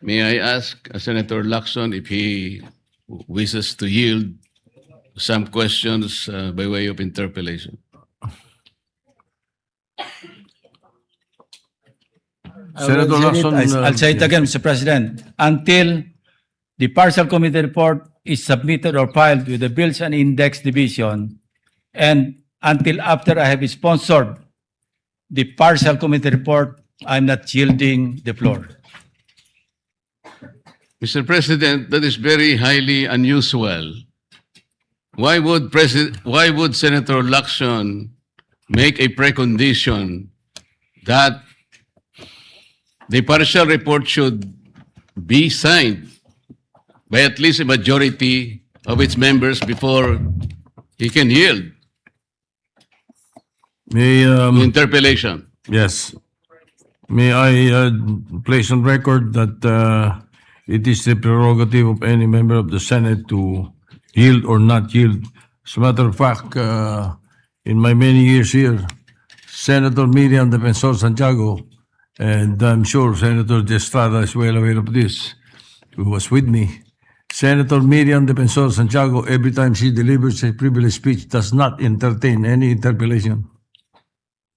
May I ask Senator Lacson if he wishes to yield some questions by way of interpellation? Senator Lacson, I'll say it again, Mr. President. Until the partial committee report is submitted or filed with the Bills and Index Division, and until after I have sponsored the partial committee report, I'm not yielding the floor. Mr. President, that is very highly unusual. Why would Senator Lacson make a precondition that the partial report should be signed by at least a majority of its members before he can yield may, the interpellation? yes. May I place on record that it is the prerogative of any member of the Senate to yield or not yield. As a matter of fact, in my many years here, Senator Miriam Defensor Santiago, and I'm sure Senator De Estrada is well aware of this, who was with me. Senator Miriam Defensor Santiago, every time she delivers a privileged speech, does not entertain any interpellation.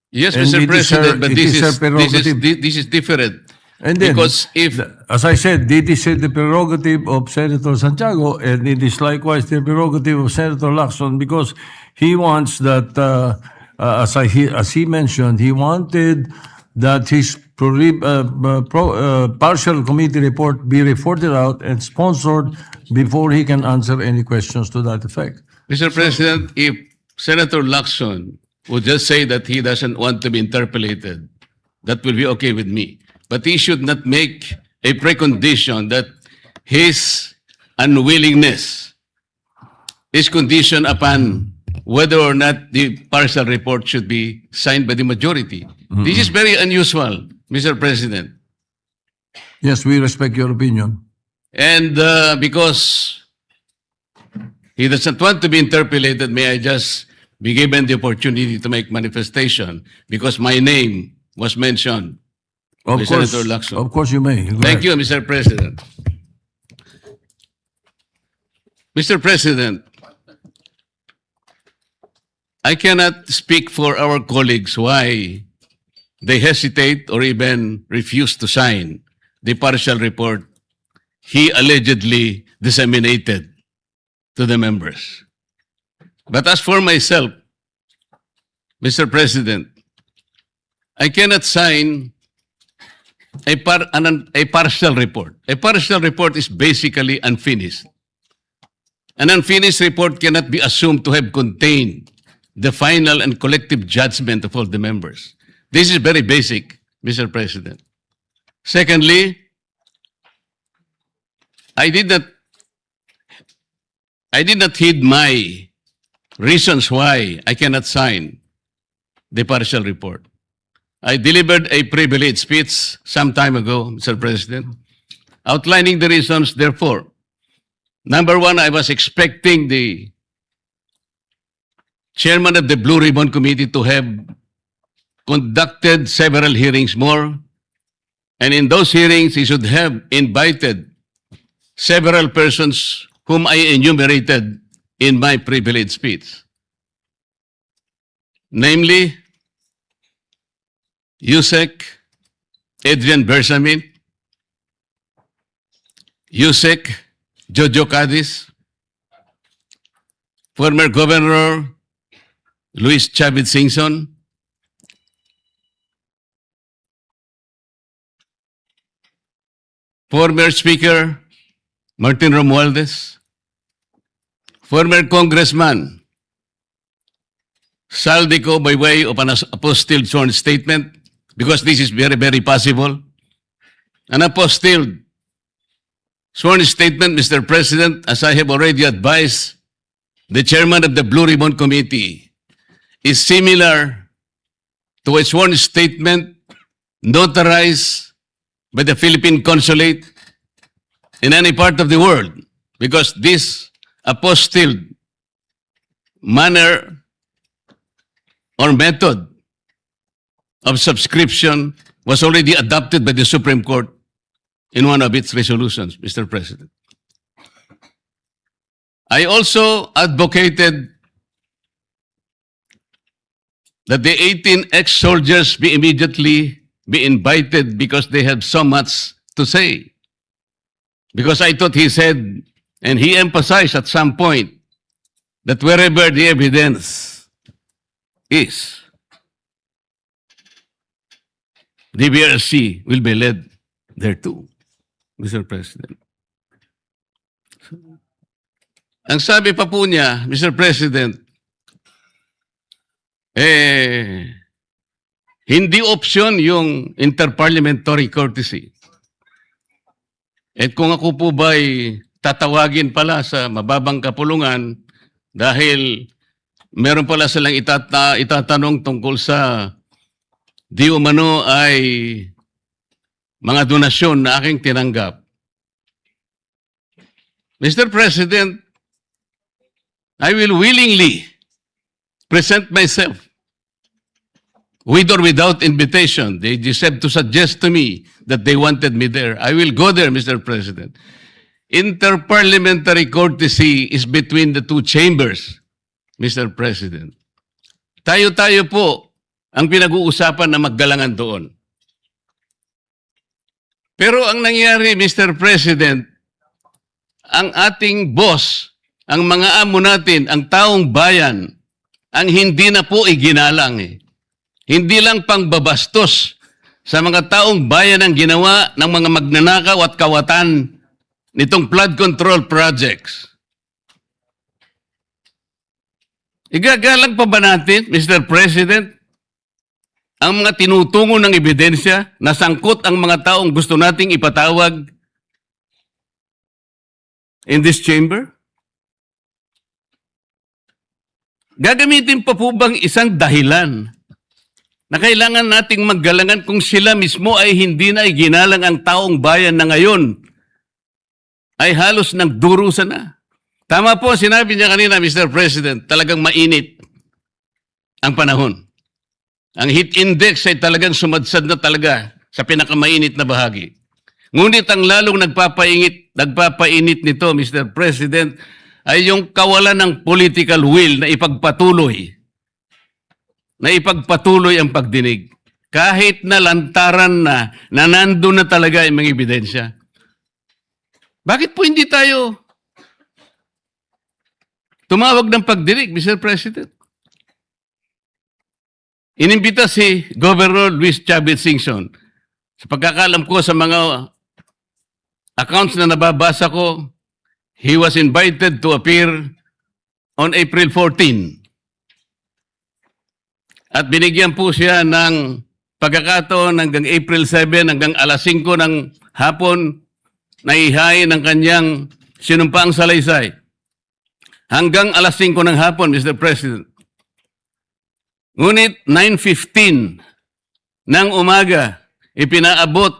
Yes, And Mr. it is her- President, but it this is her is prerogative. this is different. And then, Because if as I said, it is the prerogative of Senator Santiago, and it is likewise the prerogative of Senator Lacson, because he wants that, as he mentioned, he wanted that his partial committee report be reported out and sponsored before he can answer any questions to that effect. Mr. President, if Senator Lacson would just say that he doesn't want to be interpellated, that will be okay with me. But he should not make a precondition that his unwillingness is conditioned upon whether or not the partial report should be signed by the majority. This is very unusual, Mr. President. Yes, we respect your opinion. And because he doesn't want to be interpellated, may I just be given the opportunity to make manifestation because my name was mentioned. Of by course, Senator Lacson. of course you may. Go Thank ahead. you, Mr. President. Mr. President, I cannot speak for our colleagues why they hesitate or even refuse to sign the partial report he allegedly disseminated to the members. But as for myself, Mr. President, I cannot sign a partial report. A partial report is basically unfinished. An unfinished report cannot be assumed to have contained the final and collective judgment of all the members. This is very basic, Mr. President. Secondly, I did not heed my reasons why I cannot sign the partial report. I delivered a privileged speech some time ago, Mr. President, outlining the reasons, therefore. Number one, I was expecting the chairman of the Blue Ribbon Committee to have conducted several hearings more, and in those hearings, he should have invited several persons whom I enumerated in my privileged speech. Namely, Yusek Adrian Bersamin, Yusek Jojo Cadiz, former Governor Luis Chavez Singson, former Speaker Martin Romualdez, former Congressman Saldico by way of an apostilled sworn statement, because this is very, very possible. An apostilled sworn statement, Mr. President, as I have already advised the chairman of the Blue Ribbon Committee, is similar to a sworn statement notarized by the Philippine Consulate in any part of the world, because this apostilled manner or method of subscription was already adopted by the Supreme Court in one of its resolutions, Mr. President. I also advocated that the 18 ex-soldiers be immediately be invited because they have so much to say. Because I thought he said, and he emphasized at some point, that wherever the evidence is, the BRC will be led thereto, Mr. President. Ang sabi pa po niya, Mr. President, hindi option yung interparliamentary courtesy. At kung ako po ba'y tatawagin pala sa mababang kapulungan dahil meron pala silang itatanong tungkol sa di umano ay mga donasyon na aking tinanggap. Mr. President, I will willingly present myself with or without invitation. They just have to suggest to me that they wanted me there. I will go there, Mr. President. Interparliamentary courtesy is between the two chambers, Mr. President. Tayo-tayo po ang pinag-uusapan na maggalangan doon. Pero ang nangyari, Mr. President, ang ating boss, ang mga amo natin, ang taong bayan, ang hindi na po iginalang eh. Hindi lang pangbabastos sa mga taong bayan ang ginawa ng mga magnanakaw at kawatan nitong flood control projects. Igagalang pa ba natin, Mr. President, ang mga tinutungo ng ebidensya na sangkot ang mga taong gusto nating ipatawag in this chamber? Gagamitin pa po bang isang dahilan na kailangan nating maggalangan kung sila mismo ay hindi na iginalang ang taong bayan na ngayon ay halos nagdurusa na? Tama po, sinabi niya kanina, Mr. President, talagang mainit ang panahon. Ang heat index ay talagang sumadsad na talaga sa pinakamainit na bahagi. Ngunit ang lalong nagpapainit nito, Mr. President, ay yung kawalan ng political will na ipagpatuloy ang pagdinig. Kahit na lantaran na nandun na talaga yung mga ebidensya. Bakit po hindi tayo tumawag ng pagdinig, Mr. President? Inimbita si Governor Luis Chavez Singson. Sa pagkakalam ko sa mga accounts na nababasa ko, he was invited to appear on April 14. At binigyan po siya ng pagkakataon hanggang April 7, hanggang alas 5 ng hapon, na ihain ng kanyang sinumpaang salaysay. Hanggang alas 5 ng hapon, Mr. President. Ngunit 9:15 ng umaga, ipinaabot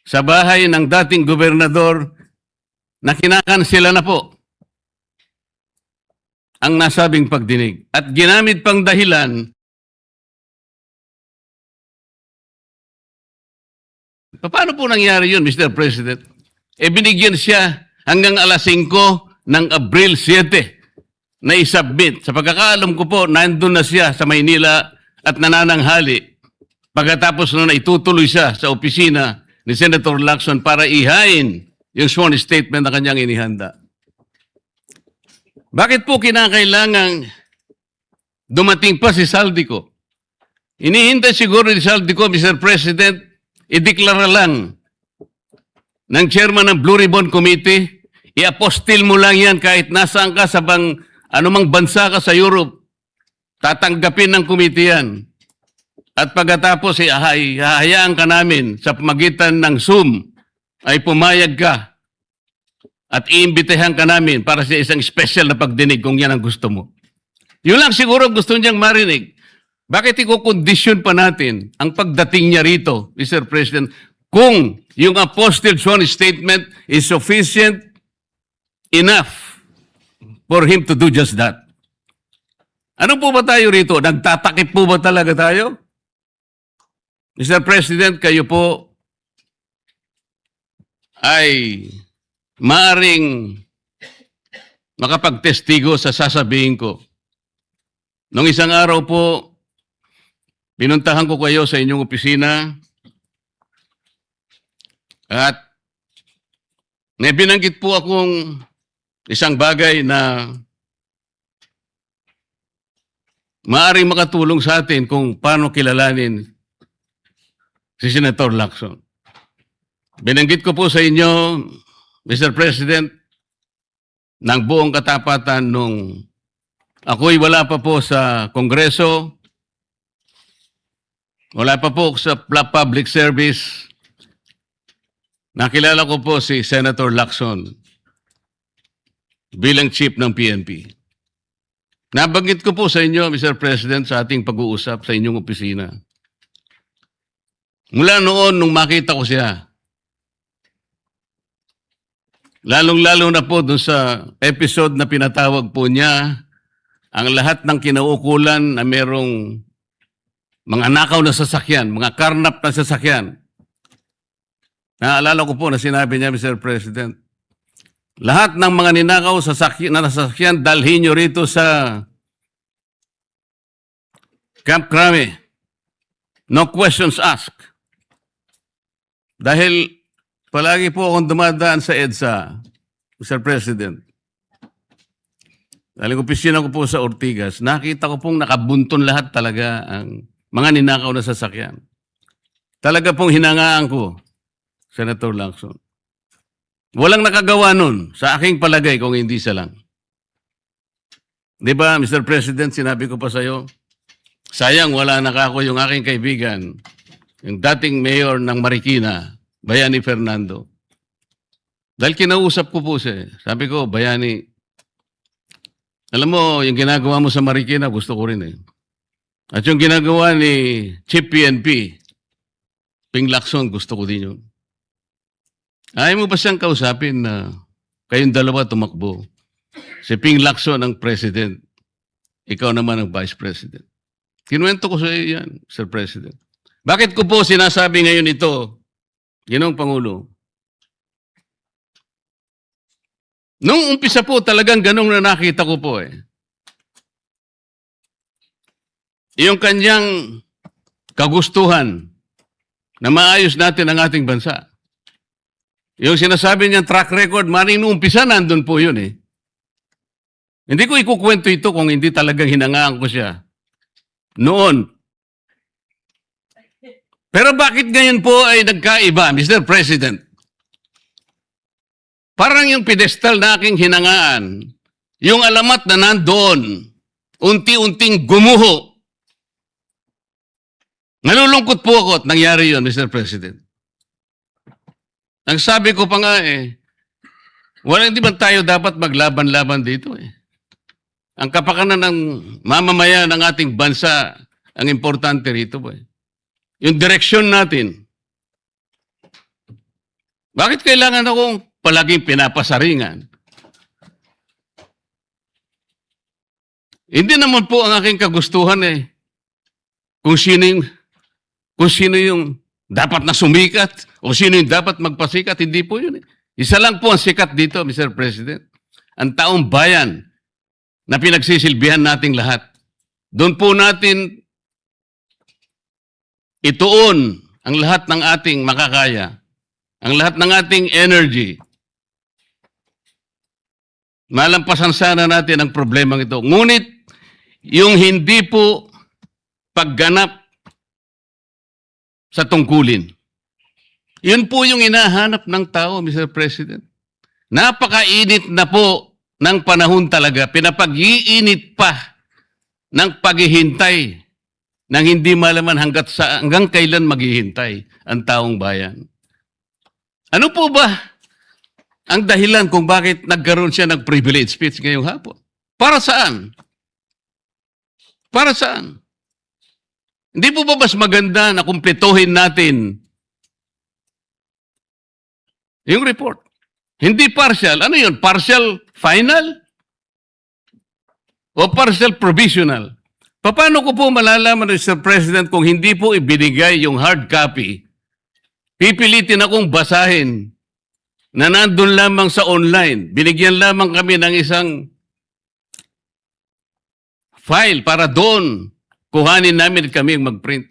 sa bahay ng dating gobernador na kinakansela na po ang nasabing pagdinig. At ginamit pang dahilan, paano po nangyari yun, Mr. President? Binigyan siya hanggang alas 5 ng Abril 7 na isubmit. Sa pagkakaalam ko po, nandun na siya sa Maynila at nanananghali. Pagkatapos nun, itutuloy siya sa opisina ni Senator Lacson para ihain yung sworn statement na kanyang inihanda. Bakit po kinakailangang dumating pa si Saldico? Inihintay siguro ni Saldico, Mr. President, ideklara lang ng chairman ng Blue Ribbon Committee, i-apostil mo lang yan kahit nasaan ka sa anumang bansa ka sa Europe, tatanggapin ng committee yan. At pagkatapos, hahayaan ka namin sa pamagitan ng Zoom, ay pumayag ka at iimbitehan ka namin para sa isang special na pagdinig kung yan ang gusto mo. Yun lang siguro gusto niyang marinig. Bakit i-condition pa natin ang pagdating niya rito, Mr. President, kung yung apostle sworn statement is sufficient enough for him to do just that? Ano po ba tayo rito? Nagtatakip po ba talaga tayo? Mr. President, kayo po ay maaring makapagtestigo sa sasabihin ko. Nung isang araw po, pinuntahan ko kayo sa inyong opisina at may binanggit po akong isang bagay na maaaring makatulong sa atin kung paano kilalanin si Senator Lacson. Binanggit ko po sa inyo, Mr. President, ng buong katapatan nung ako'y wala pa po sa Kongreso, wala pa po sa public service, nakilala ko po si Senator Lacson bilang chief ng PNP. Nabanggit ko po sa inyo, Mr. President, sa ating pag-uusap sa inyong opisina. Mula noon, nung makita ko siya, lalong-lalo na po dun sa episode na pinatawag po niya, ang lahat ng kinaukulan na merong mga nakaw na sasakyan, mga karnap na sasakyan. Naalala ko po na sinabi niya, Mr. President, lahat ng mga ninakaw na sasakyan, dalhin nyo rito sa Camp Crame. No questions asked. Dahil palagi po akong dumadaan sa EDSA, Mr. President. Dahil opisina ko po sa Ortigas, nakita ko pong nakabunton lahat talaga ang mga ninakaw na sasakyan. Talaga pong hinangaan ko, Senator Lacson. Walang nakagawa nun sa aking palagay kung hindi siya lang. Di ba, Mr. President, sinabi ko pa sa'yo, sayang wala nakako yung aking kaibigan, yung dating mayor ng Marikina, Bayani Fernando. Dahil kinausap ko po siya. Sabi ko, Bayani, alam mo, yung ginagawa mo sa Marikina, gusto ko rin eh. At yung ginagawa ni Chief PNP, Ping Lacson, gusto ko din yun. Ayaw mo ba siyang kausapin na kayong dalawa tumakbo? Si Ping Lacson ang president. Ikaw naman ang vice president. Kinuwento ko sa iyo yan, Sir President. Bakit ko po sinasabi ngayon ito, Ginoong Pangulo? Nung umpisa po talagang ganong na nakita ko po eh. Yung kanyang kagustuhan na maayos natin ang ating bansa. Yung sinasabi niyang track record, maring nung umpisa nandun po yun eh. Hindi ko ikukwento ito kung hindi talagang hinangaan ko siya. Noon. Pero bakit ngayon po ay nagkaiba, Mr. President? Parang yung pedestal na aking hinangaan, yung alamat na nandoon, unti-unting gumuho. Nalulungkot po ako at nangyari yun, Mr. President. Ang sabi ko pa nga hindi ba tayo dapat maglaban-laban dito eh. Ang kapakanan ng mamamayan ng ating bansa, ang importante rito po eh. Yung direksyon natin. Bakit kailangan akong palaging pinapasaringan? Hindi naman po ang aking kagustuhan eh. Kung sino yung dapat na sumikat o sino yung dapat magpasikat, hindi po yun eh. Isa lang po ang sikat dito, Mr. President. Ang taong bayan na pinagsisilbihan nating lahat. Doon po natin ituon ang lahat ng ating makakaya, ang lahat ng ating energy. Malampasan sana natin ang problemang ito. Ngunit, yung hindi po pagganap sa tungkulin. Yun po yung hinahanap ng tao, Mr. President. Napakainit na po ng panahon talaga. Pinapag-iinit pa ng paghihintay nang hindi malaman hanggang kailan maghihintay ang taong bayan. Ano po ba ang dahilan kung bakit nagkaroon siya ng privilege speech ngayong hapon? Para saan? Para saan? Hindi po ba mas maganda na kumpletuhin natin yung report? Hindi partial. Ano yun? Partial final? O partial provisional? Paano ko po malalaman, Mr. President, kung hindi po ibinigay yung hard copy? Pipilitin akong basahin na nandun lamang sa online. Binigyan lamang kami ng isang file para doon kuhanin namin kami mag-print.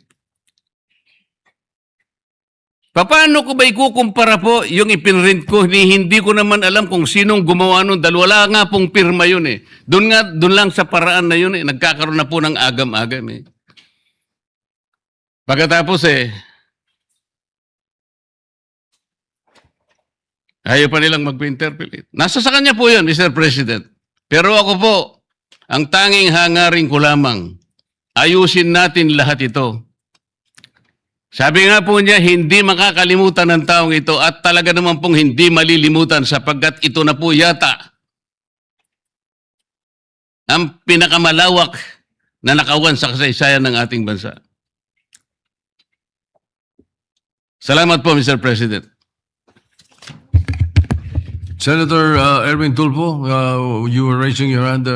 Paano ko ba ikukumpara po yung ipinrint ko? Hindi ko naman alam kung sinong gumawa nun dahil wala nga pong pirma yun eh. Doon lang sa paraan na yun eh. Nagkakaroon na po ng agam-agam eh. Pagkatapos ayaw pa nilang mag-interpolate. Nasa sa kanya po yun, Mr. President. Pero ako po, ang tanging hangarin ko lamang, ayusin natin lahat ito. Sabi nga po niya, hindi makakalimutan ng taong ito at talaga naman pong hindi malilimutan sapagkat ito na po yata ang pinakamalawak na nakawan sa kasaysayan ng ating bansa. Salamat po, Mr. President. Senator Erwin Tulfo, you were raising your hand